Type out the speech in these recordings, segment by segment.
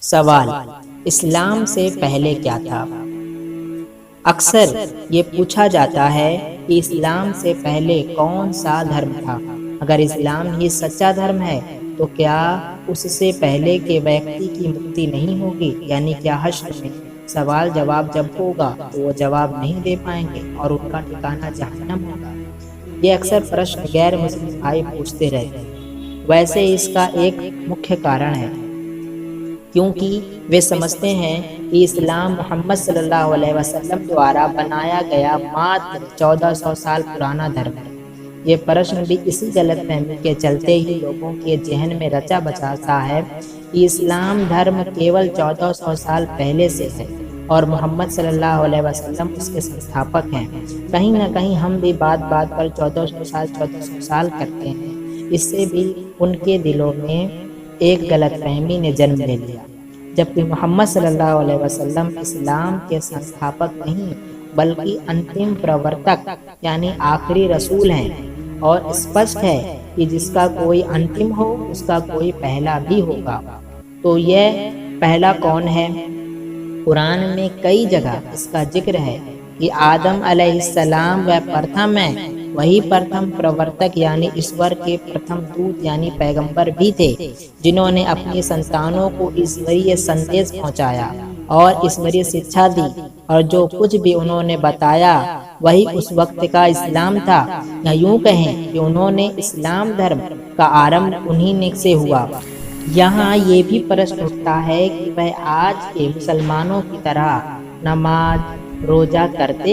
سوال: اسلام سے پہلے کیا تھا؟ اکثر یہ پوچھا جاتا ہے کہ اسلام سے پہلے کون سا دھرم تھا؟ اگر اسلام ہی سچا دھرم ہے تو کیا اس سے پہلے کے ویکتی کی مکتی نہیں ہوگی؟ یعنی کیا حشر میں سوال جواب جب ہوگا تو وہ جواب نہیں دے پائیں گے اور ان کا ٹھکانہ جہنم ہوگا؟ یہ اکثر پرشن غیر مسلم بھائی پوچھتے رہتے ہیں۔ ویسے اس کا ایک مکھیہ کارن ہے، کیونکہ وہ سمجھتے ہیں کہ اسلام محمد صلی اللہ علیہ وسلم دوارا بنایا گیا ماتر 1400 سال پرانا دھرم ہے۔ یہ پرشن بھی اسی غلط فہمی کے چلتے ہی لوگوں کے ذہن میں رچا بچا سا ہے کہ اسلام دھرم کیول 1400 سال پہلے سے ہے اور محمد صلی اللہ علیہ وسلم اس کے سنستھاپک ہیں۔ کہیں نہ کہیں ہم بھی بات بات پر 1400 سال کرتے ہیں، اس سے بھی ان کے دلوں میں ایک غلط فہمی نے جنم لے لیا، جبکہ محمد صلی اللہ علیہ وسلم اسلام کے سنستھاپک نہیں بلکہ انتم پرورتک یعنی آخری رسول ہیں، اور اسپشٹ ہے کہ جس کا کوئی انتم ہو اس کا کوئی پہلا بھی ہوگا۔ تو یہ پہلا کون ہے؟ قرآن میں کئی جگہ اس کا ذکر ہے کہ آدم علیہ السلام وہ پرتھم ہیں، وہی پرتھم پرورتک یعنی ایشور کے پرتھم دوت یعنی پیغمبر بھی تھے، جنہوں نے اپنی سنتانوں کو ایشوریہ سندیش پہنچایا اور ایشوریہ شکشا دی، اور جو کچھ بھی انہوں نے بتایا وہی اس وقت کا اسلام تھا، یا یوں کہیں کہ انہوں نے اسلام دھرم کا آرمبھ انہی سے ہوا۔ یہاں یہ بھی پرشن اٹھتا ہے کہ وہ آج کے مسلمانوں کی طرح نماز روزہ کرتے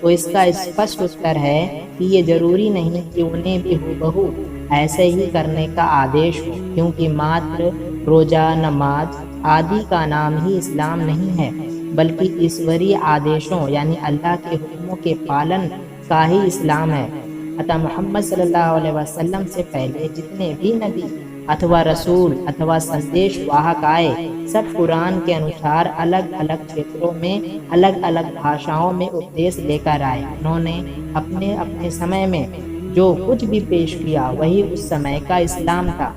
تو اس کا اسپشٹ اتر ہے کہ یہ ضروری نہیں کہ انہیں بھی ہو ایسے ہی کرنے کا آدیش ہو، کیونکہ ماتر روزہ نماز آدی کا نام ہی اسلام نہیں ہے بلکہ ایشوریہ آدیشوں یعنی اللہ کے حکموں کے پالن کا ہی اسلام ہے۔ اتہ محمد صلی اللہ علیہ وسلم سے پہلے جتنے بھی نبی اتوا رسول اتوا سندیش واہک آئے، سب قرآن کے انوسار الگ الگ چھیتروں میں الگ الگ بھاشاؤں میں اپدیش لے کر آئے۔ انہوں نے اپنے اپنے سمے میں جو کچھ بھی پیش کیا وہی اس سمے کا اسلام تھا۔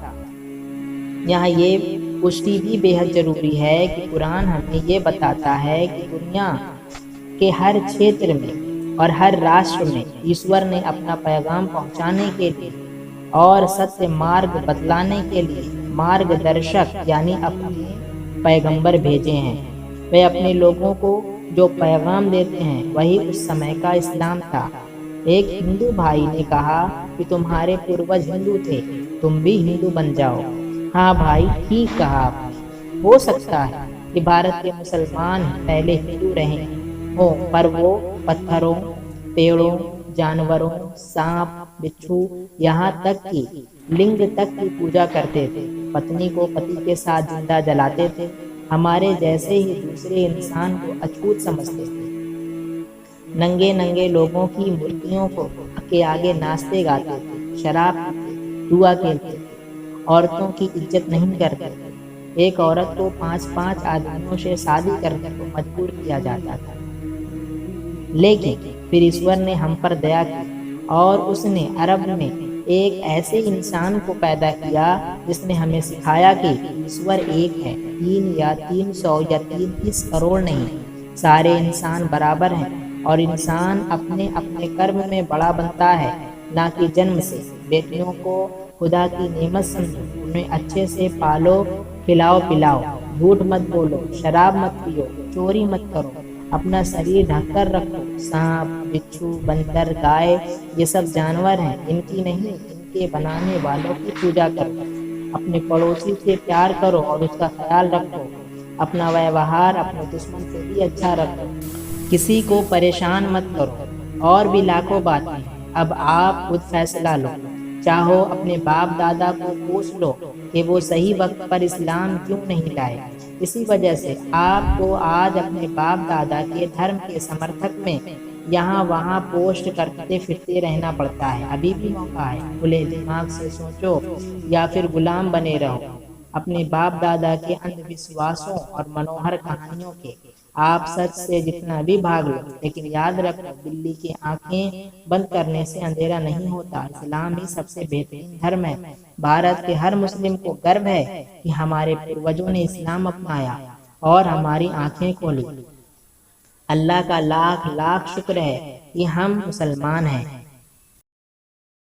یہاں یہ پشٹی بھی بے حد ضروری ہے کہ قرآن ہمیں یہ بتاتا ہے کہ دنیا کے ہر چھیتر میں اور ہر راشٹر میں ایشور نے اپنا پیغام پہنچانے کے لیے اور ستیہ مارگ بتلانے کے لیے مارگ درشک یعنی اپنے پیغمبر بھیجے ہیں۔ وہ اپنے لوگوں کو جو پیغام دیتے ہیں وہی اس سمے کا اسلام تھا۔ ایک ہندو بھائی نے کہا کہ تمہارے پوروج ہندو تھے، تم بھی ہندو بن جاؤ۔ ہاں بھائی، ٹھیک کہا آپ نے۔ ہو سکتا ہے کہ بھارت کے مسلمان پہلے ہندو رہے ہوں، پر وہ پتھروں، پیڑوں، جانوروں، سانپ، بچھو، یہاں تک کہ لنگ تک کی پوجا کرتے تھے، پتنی کو پتی کے ساتھ زندہ جلاتے تھے، ہمارے جیسے ہی دوسرے انسان کو اچھوت سمجھتے تھے، ننگے ننگے لوگوں کی مورتیوں کے آگے ناچتے گاتے تھے، شراب پیتے، جوا کھیلتے تھے، عورتوں کی عزت نہیں کرتے تھے، ایک عورت کو 5 آدمیوں سے شادی کرنے کو مجبور کیا جاتا تھا۔ لیکن پھر ایشور نے ہم پر دیا کی اور اس نے عرب میں ایک ایسے انسان کو پیدا کیا جس نے ہمیں سکھایا کہ ایشور ایک ہے، 3 یا 300 یا 33 کروڑ نہیں، سارے انسان برابر ہیں اور انسان اپنے اپنے کرم میں بڑا بنتا ہے، نہ کہ جنم سے۔ بیٹیوں کو خدا کی نعمت سمجھو، انہیں اچھے سے پالو کھلاؤ پلاؤ، جھوٹ مت بولو، شراب مت پیو، چوری مت کرو، اپنا شریر ڈھک کر رکھو۔ سانپ، بچھو، بندر، گائے یہ سب جانور ہیں، ان کی نہیں، ان کے بنانے والوں کی پوجا کرو۔ اپنے پڑوسی سے پیار کرو اور اس کا خیال رکھو، اپنا ویوہار اپنے دشمن سے بھی اچھا رکھو، کسی کو پریشان مت کرو، اور بھی لاکھوں باتیں ہیں۔ اب آپ خود فیصلہ لو، چاہو اپنے باپ دادا کو پوچھ لو کہ وہ صحیح وقت پر اسلام کیوں نہیں لائے۔ اسی وجہ سے آپ کو آج اپنے باپ دادا کے دھرم کے سمرتھک میں یہاں وہاں پوسٹ کرتے پھرتے رہنا پڑتا ہے۔ ابھی بھی موقع ہے، کھلے دماغ سے سوچو یا پھر غلام بنے رہو اپنے باپ دادا کے اندھ وشواسوں اور منوہر کہانیوں کے۔ آپ سچ سے جتنا بھی بھاگ لو، لیکن یاد رکھو بلی کی آنکھیں بند کرنے سے اندھیرا نہیں ہوتا۔ اسلام ہی سب سے بہترین دھرم ہے۔ بھارت کے ہر مسلم کو گرو ہے کہ ہمارے پروجوں نے اسلام اپنایا اور ہماری آنکھیں کھولی۔ اللہ کا لاکھ لاکھ شکر ہے کہ ہم مسلمان ہیں۔